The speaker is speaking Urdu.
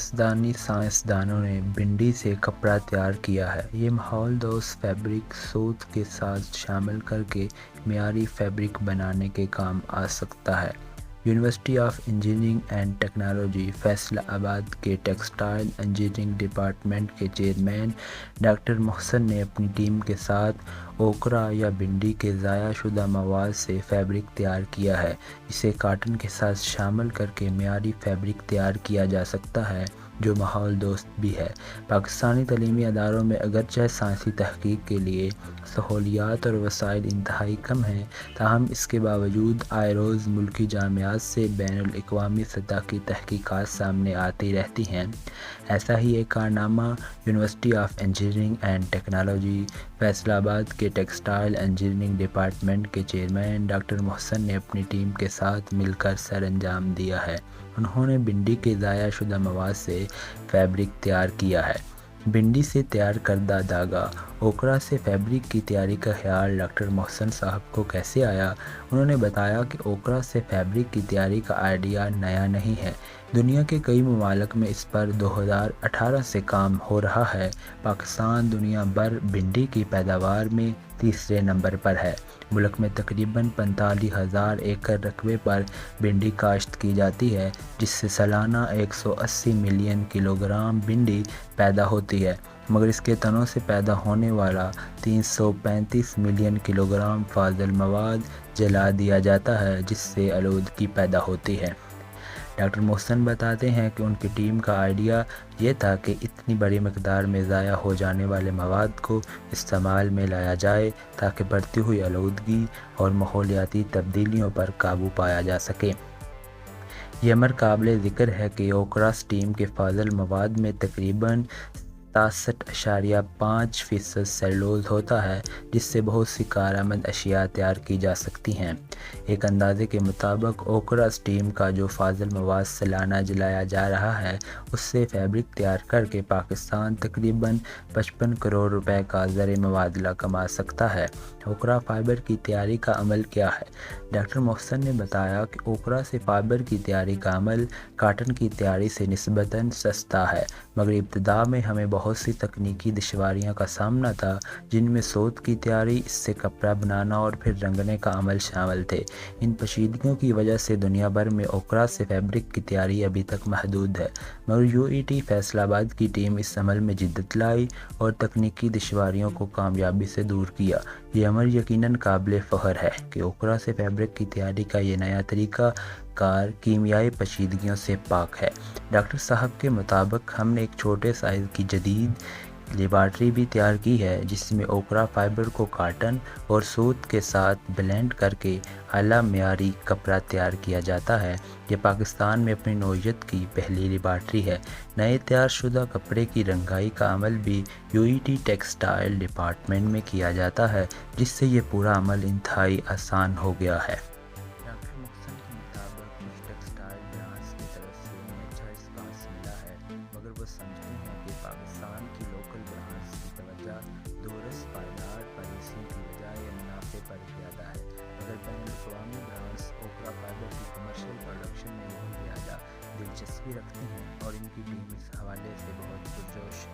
پاکستانی سائنسدانوں نے بھنڈی سے کپڑا تیار کیا ہے۔ یہ ماحول دوست فیبرک سوت کے ساتھ شامل کر کے معیاری فیبرک بنانے کے کام آ سکتا ہے۔ University of engineering and technology Faisal آباد کے ٹیکسٹائل انجینئرنگ ڈپارٹمنٹ کے چیئرمین ڈاکٹر محسن نے اپنی ٹیم کے ساتھ اوکرا یا بھنڈی کے ضائع شدہ مواد سے فیبرک تیار کیا ہے، جسے کاٹن کے ساتھ شامل کر کے معیاری فیبرک تیار کیا جا سکتا ہے جو ماحول دوست بھی ہے۔ پاکستانی تعلیمی اداروں میں اگرچہ سائنسی تحقیق کے لیے سہولیات اور وسائل انتہائی کم ہیں، تاہم اس کے باوجود آئے روز ملکی جامعات سے بین الاقوامی سطح کی تحقیقات سامنے آتی رہتی ہیں۔ ایسا ہی ایک کارنامہ university of engineering and technology Faisal آباد کے ٹیکسٹائل انجینئرنگ ڈپارٹمنٹ کے چیئرمین ڈاکٹر محسن نے اپنی ٹیم کے ساتھ مل کر سر انجام دیا ہے۔ انہوں نے بھنڈی کے ضائع شدہ مواد سے فیبرک تیار کیا ہے۔ بھنڈی سے تیار کردہ دھاگا اوکرا سے فیبرک کی تیاری کا خیال ڈاکٹر محسن صاحب کو کیسے آیا؟ انہوں نے بتایا کہ اوکرا سے فیبرک کی تیاری کا آئیڈیا نیا نہیں ہے۔ دنیا کے کئی ممالک میں اس پر 2018 سے کام ہو رہا ہے۔ پاکستان دنیا بھر بھنڈی کی پیداوار میں تیسرے نمبر پر ہے۔ ملک میں تقریباً 45,000 ایکڑ رقبے پر بھنڈی کاشت کی جاتی ہے، جس سے سالانہ 180 ملین کلوگرام بھنڈی پیدا ہوتی ہے، مگر اس کے تنوں سے پیدا ہونے والا 335 ملین کلوگرام فاضل مواد جلا دیا جاتا ہے، جس سے آلودگی پیدا ہوتی ہے۔ ڈاکٹر محسن بتاتے ہیں کہ ان کی ٹیم کا آئیڈیا یہ تھا کہ اتنی بڑی مقدار میں ضائع ہو جانے والے مواد کو استعمال میں لایا جائے تاکہ بڑھتی ہوئی آلودگی اور ماحولیاتی تبدیلیوں پر قابو پایا جا سکے۔ یہ امر قابل ذکر ہے کہ اوکرا اسٹیم کے فاضل مواد میں تقریباً 67.5% سیلولوز ہوتا ہے، جس سے بہت سی کارآمد اشیاء تیار کی جا سکتی ہیں۔ ایک اندازے کے مطابق اوکرا اسٹیم کا جو فاضل مواد سالانہ جلایا جا رہا ہے، اس سے فیبرک تیار کر کے پاکستان تقریباً 55 کروڑ روپے کا زر مبادلہ کما سکتا ہے۔ اوکرا فائبر کی تیاری کا عمل کیا ہے؟ ڈاکٹر محسن نے بتایا کہ اوکرا سے فائبر کی تیاری کا عمل کاٹن کی تیاری سے نسبتاً سستا ہے، مگر ابتدا میں ہمیں بہت سی تکنیکی دشواریوں کا سامنا تھا، جن میں سوت کی تیاری، اس سے کپڑا بنانا اور پھر رنگنے کا عمل شامل تھے۔ ان پیچیدگیوں کی وجہ سے دنیا بھر میں اوکرا سے فیبرک کی تیاری ابھی تک محدود ہے، مگر UET فیصل آباد کی ٹیم اس عمل میں جدت لائی اور تکنیکی دشواریوں کو کامیابی سے دور کیا۔ یہ عمل یقیناً قابل فخر ہے کہ اوکرا سے فیبرک کی تیاری کا یہ نیا طریقہ کار کیمیائی پیچیدگیوں سے پاک ہے۔ ڈاکٹر صاحب کے مطابق ہم نے ایک چھوٹے سائز کی جدید لیبارٹری بھی تیار کی ہے، جس میں اوکرا فائبر کو کاٹن اور سوت کے ساتھ بلینڈ کر کے اعلیٰ معیاری کپڑا تیار کیا جاتا ہے۔ یہ پاکستان میں اپنی نوعیت کی پہلی لیبارٹری ہے۔ نئے تیار شدہ کپڑے کی رنگائی کا عمل بھی UET ٹیکسٹائل ڈپارٹمنٹ میں کیا جاتا ہے، جس سے یہ پورا عمل انتہائی آسان ہو گیا ہے۔ ڈاکٹر محسن کے مطابق کچھ ٹیکسٹائل برانڈز کی طرف سے انہیں اچھا رسپانس ملا ہے، مگر وہ سمجھتے ہیں کہ پاکستان کی لوکل برانڈز کی توجہ دورس پائیدار پالیسیوں کی بجائے منافع پر زیادہ ہے، مگر بین الاقوامی برانڈز اوکرا فائبر کی کمرشل پروڈکشن میں بہت زیادہ دلچسپی رکھتی ہیں اور ان کی ٹیم اس حوالے سے بہت پرجوش ہے۔